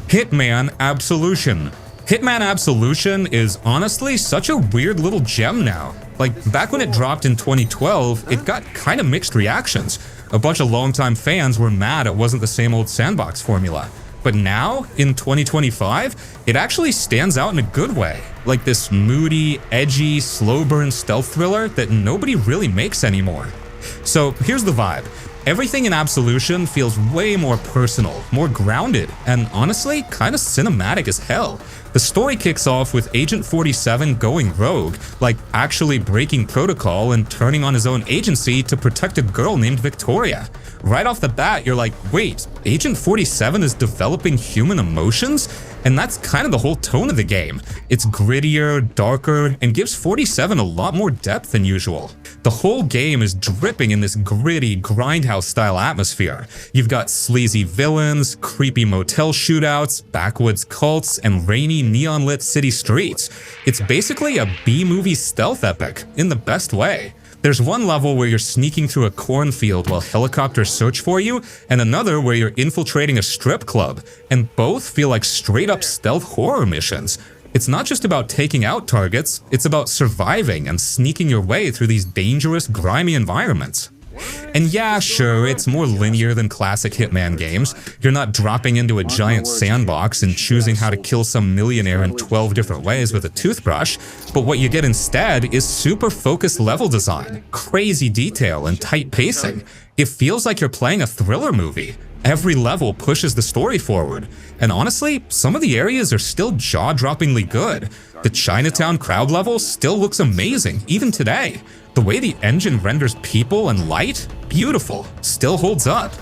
Hitman Absolution. Hitman Absolution is honestly such a weird little gem now. Like, back when it dropped in 2012, it got kinda mixed reactions. A bunch of longtime fans were mad it wasn't the same old sandbox formula. But now, in 2025, it actually stands out in a good way. Like this moody, edgy, slow burn stealth thriller that nobody really makes anymore. So here's the vibe. Everything in Absolution feels way more personal, more grounded, and honestly, kinda cinematic as hell. The story kicks off with Agent 47 going rogue, like actually breaking protocol and turning on his own agency to protect a girl named Victoria. Right off the bat, you're like, wait, Agent 47 is developing human emotions? And that's kind of the whole tone of the game. It's grittier, darker, and gives 47 a lot more depth than usual. The whole game is dripping in this gritty, grindhouse-style atmosphere. You've got sleazy villains, creepy motel shootouts, backwoods cults, and rainy, neon-lit city streets. It's basically a B-movie stealth epic, in the best way. There's one level where you're sneaking through a cornfield while helicopters search for you, and another where you're infiltrating a strip club, and both feel like straight-up stealth horror missions. It's not just about taking out targets, it's about surviving and sneaking your way through these dangerous, grimy environments. And yeah, sure, it's more linear than classic Hitman games. You're not dropping into a giant sandbox and choosing how to kill some millionaire in 12 different ways with a toothbrush, but what you get instead is super focused level design, crazy detail, and tight pacing. It feels like you're playing a thriller movie. Every level pushes the story forward, and honestly, some of the areas are still jaw-droppingly good. The Chinatown crowd level still looks amazing, even today. The way the engine renders people and light, beautiful, still holds up.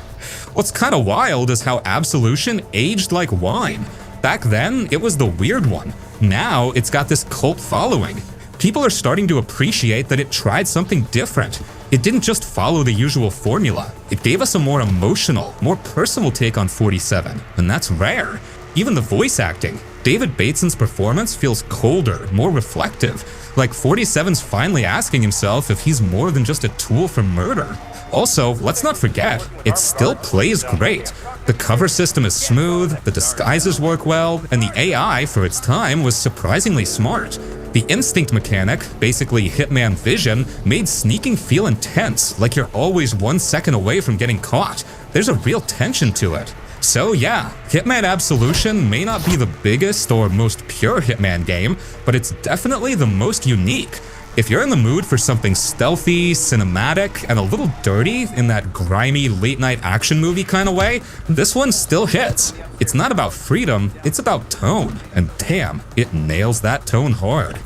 What's kinda wild is how Absolution aged like wine. Back then, it was the weird one. Now, it's got this cult following. People are starting to appreciate that it tried something different. It didn't just follow the usual formula. It gave us a more emotional, more personal take on 47, and that's rare. Even the voice acting. David Bateson's performance feels colder, more reflective. Like 47's finally asking himself if he's more than just a tool for murder. Also, let's not forget, it still plays great. The cover system is smooth, the disguises work well, and the AI for its time was surprisingly smart. The instinct mechanic, basically Hitman vision, made sneaking feel intense, like you're always 1 second away from getting caught. There's a real tension to it. So yeah, Hitman Absolution may not be the biggest or most pure Hitman game, but it's definitely the most unique. If you're in the mood for something stealthy, cinematic, and a little dirty in that grimy late-night action movie kind of way, this one still hits. It's not about freedom, it's about tone, and damn, it nails that tone hard.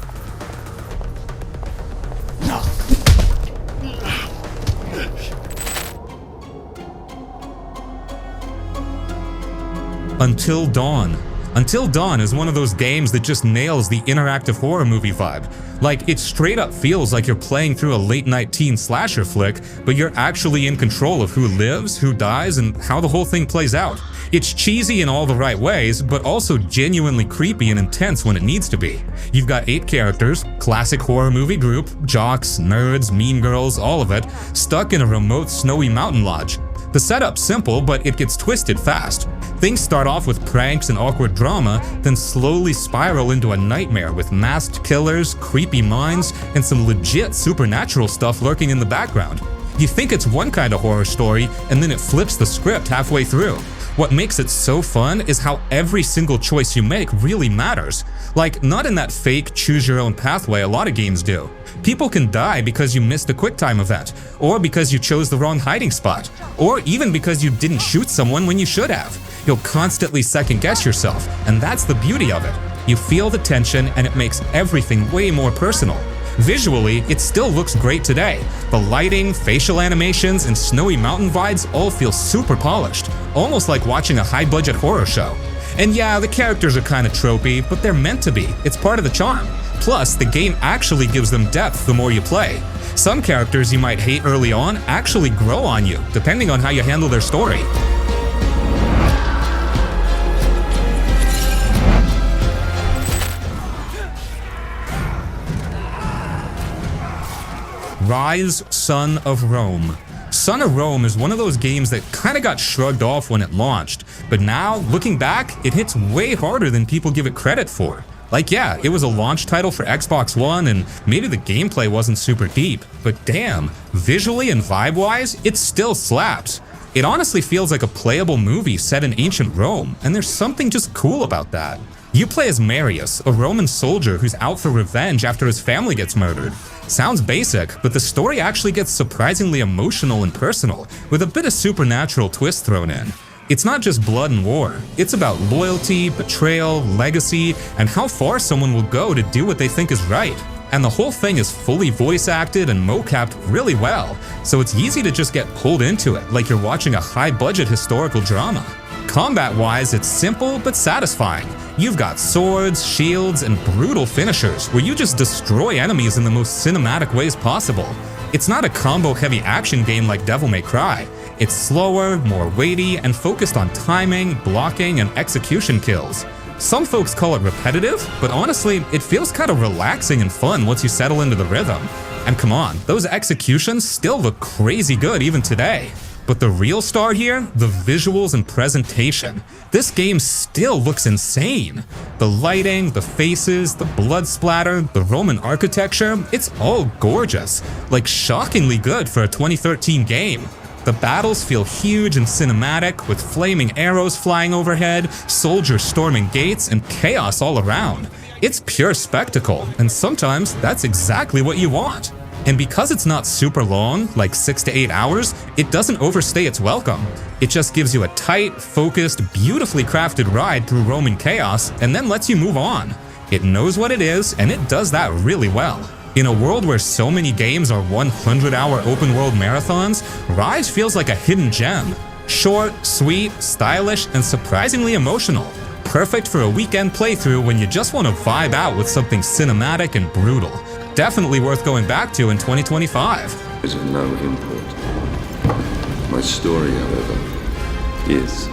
Until Dawn. Until Dawn is one of those games that just nails the interactive horror movie vibe. Like, it straight up feels like you're playing through a late-night teen slasher flick, but you're actually in control of who lives, who dies, and how the whole thing plays out. It's cheesy in all the right ways, but also genuinely creepy and intense when it needs to be. You've got 8 characters, classic horror movie group, jocks, nerds, mean girls, all of it, stuck in a remote snowy mountain lodge. The setup's simple, but it gets twisted fast. Things start off with pranks and awkward drama, then slowly spiral into a nightmare with masked killers, creepy minds, and some legit supernatural stuff lurking in the background. You think it's one kind of horror story, and then it flips the script halfway through. What makes it so fun is how every single choice you make really matters. Like, not in that fake choose-your-own-path way a lot of games do. People can die because you missed a QuickTime event, or because you chose the wrong hiding spot, or even because you didn't shoot someone when you should have. You'll constantly second-guess yourself, and that's the beauty of it. You feel the tension, and it makes everything way more personal. Visually, it still looks great today. The lighting, facial animations, and snowy mountain vibes all feel super polished. almost like watching a high-budget horror show. And yeah, the characters are kinda tropey, but they're meant to be. It's part of the charm. Plus, the game actually gives them depth the more you play. Some characters you might hate early on actually grow on you, depending on how you handle their story. Ryse, Son of Rome. Son of Rome is one of those games that kinda got shrugged off when it launched, but now, looking back, it hits way harder than people give it credit for. Like yeah, it was a launch title for Xbox One and maybe the gameplay wasn't super deep, but damn, visually and vibe-wise, it still slaps. It honestly feels like a playable movie set in ancient Rome, and there's something just cool about that. You play as Marius, a Roman soldier who's out for revenge after his family gets murdered. Sounds basic, but the story actually gets surprisingly emotional and personal, with a bit of supernatural twist thrown in. It's not just blood and war, it's about loyalty, betrayal, legacy, and how far someone will go to do what they think is right. And the whole thing is fully voice acted and mocapped really well, so it's easy to just get pulled into it like you're watching a high-budget historical drama. Combat-wise, it's simple but satisfying. You've got swords, shields, and brutal finishers where you just destroy enemies in the most cinematic ways possible. It's not a combo-heavy action game like Devil May Cry. It's slower, more weighty, and focused on timing, blocking, and execution kills. Some folks call it repetitive, but honestly, it feels kind of relaxing and fun once you settle into the rhythm. And come on, those executions still look crazy good even today. But the real star here, the visuals and presentation. This game still looks insane. The lighting, the faces, the blood splatter, the Roman architecture, it's all gorgeous. Like shockingly good for a 2013 game. The battles feel huge and cinematic, with flaming arrows flying overhead, soldiers storming gates, and chaos all around. It's pure spectacle, and sometimes that's exactly what you want. And because it's not super long, like 6 to 8 hours, it doesn't overstay its welcome. It just gives you a tight, focused, beautifully crafted ride through Roman chaos, and then lets you move on. It knows what it is, and it does that really well. In a world where so many games are 100-hour open-world marathons, Ryse feels like a hidden gem. Short, sweet, stylish, and surprisingly emotional. Perfect for a weekend playthrough when you just want to vibe out with something cinematic and brutal. Definitely worth going back to in 2025. Is of no import. My story, however, is.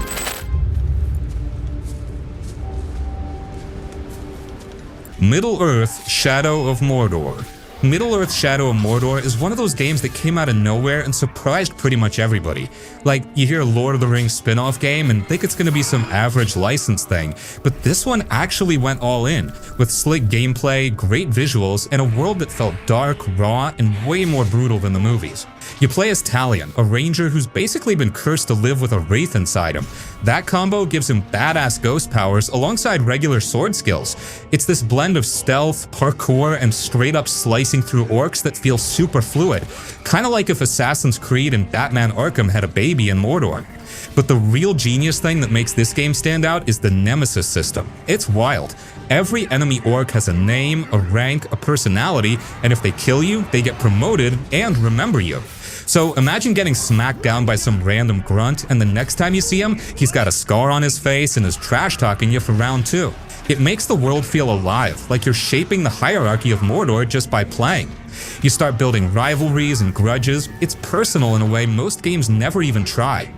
Middle-earth: Shadow of Mordor. Middle-earth: Shadow of Mordor is one of those games that came out of nowhere and surprised pretty much everybody. Like, you hear Lord of the Rings spin-off game and think it's gonna be some average license thing, but this one actually went all in, with slick gameplay, great visuals, and a world that felt dark, raw, and way more brutal than the movies. You play as Talion, a ranger who's basically been cursed to live with a wraith inside him. That combo gives him badass ghost powers alongside regular sword skills. It's this blend of stealth, parkour, and straight-up slicing through orcs that feels super fluid, kinda like if Assassin's Creed and Batman Arkham had a baby in Mordor. But the real genius thing that makes this game stand out is the Nemesis system. It's wild. Every enemy orc has a name, a rank, a personality, and if they kill you, they get promoted and remember you. So imagine getting smacked down by some random grunt, and the next time you see him, he's got a scar on his face and is trash-talking you for round 2. It makes the world feel alive, like you're shaping the hierarchy of Mordor just by playing. You start building rivalries and grudges. It's personal in a way most games never even try.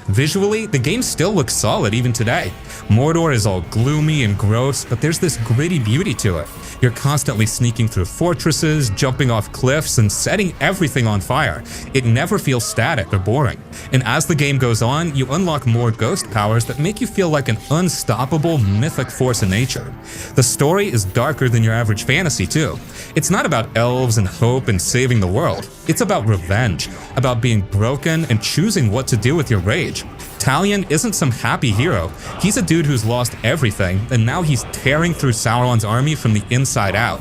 Visually, the game still looks solid even today. Mordor is all gloomy and gross, but there's this gritty beauty to it. You're constantly sneaking through fortresses, jumping off cliffs, and setting everything on fire. It never feels static or boring. And as the game goes on, you unlock more ghost powers that make you feel like an unstoppable, mythic force in nature. The story is darker than your average fantasy, too. It's not about elves and hope and saving the world. It's about revenge, about being broken and choosing what to do with your rage. Talion isn't some happy hero. He's a dude who's lost everything, and now he's tearing through Sauron's army from the inside out.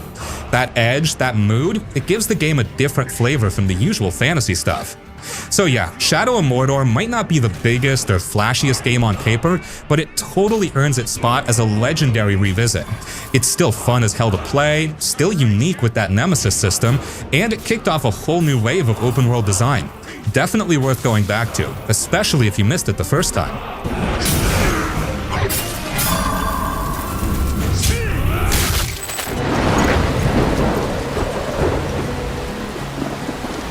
That edge, that mood, it gives the game a different flavor from the usual fantasy stuff. So yeah, Shadow of Mordor might not be the biggest or flashiest game on paper, but it totally earns its spot as a legendary revisit. It's still fun as hell to play, still unique with that Nemesis system, and it kicked off a whole new wave of open world design. Definitely worth going back to, especially if you missed it the first time.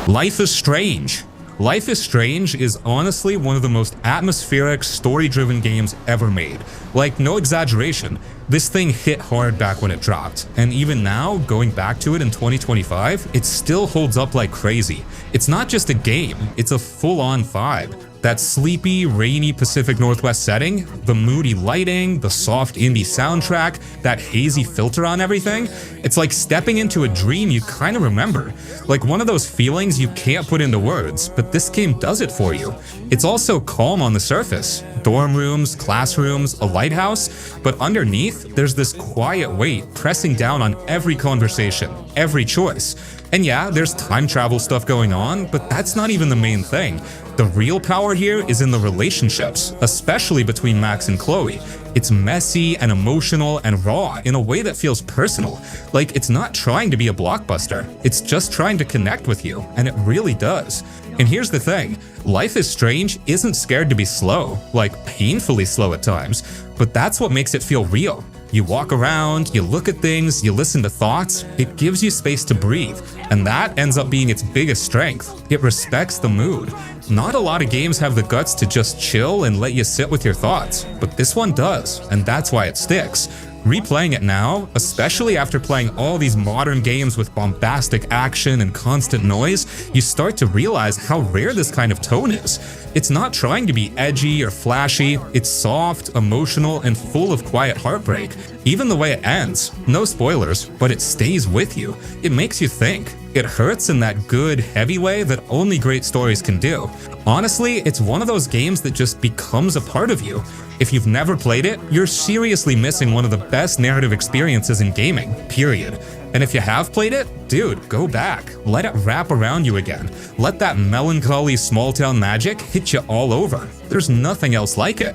Life is Strange. Life is Strange is honestly one of the most atmospheric, story-driven games ever made. Like, no exaggeration, this thing hit hard back when it dropped, and even now, going back to it in 2025, it still holds up like crazy. It's not just a game, it's a full-on vibe. That sleepy, rainy Pacific Northwest setting, the moody lighting, the soft indie soundtrack, that hazy filter on everything, it's like stepping into a dream you kind of remember. Like one of those feelings you can't put into words, but this game does it for you. It's also calm on the surface. Dorm rooms, classrooms, a lighthouse, but underneath, there's this quiet weight pressing down on every conversation, every choice. And yeah, there's time travel stuff going on, but that's not even the main thing. The real power here is in the relationships, especially between Max and Chloe. It's messy and emotional and raw in a way that feels personal. Like, it's not trying to be a blockbuster, it's just trying to connect with you, and it really does. And here's the thing, Life is Strange isn't scared to be slow, like painfully slow at times, but that's what makes it feel real. You walk around, you look at things, you listen to thoughts, it gives you space to breathe, and that ends up being its biggest strength. It respects the mood. Not a lot of games have the guts to just chill and let you sit with your thoughts, but this one does, and that's why it sticks. Replaying it now, especially after playing all these modern games with bombastic action and constant noise, you start to realize how rare this kind of tone is. It's not trying to be edgy or flashy, it's soft, emotional, and full of quiet heartbreak. Even the way it ends, no spoilers, but it stays with you. It makes you think. It hurts in that good, heavy way that only great stories can do. Honestly, it's one of those games that just becomes a part of you. If you've never played it, you're seriously missing one of the best narrative experiences in gaming, period. And if you have played it, dude, go back. Let it wrap around you again. Let that melancholy small-town magic hit you all over. There's nothing else like it.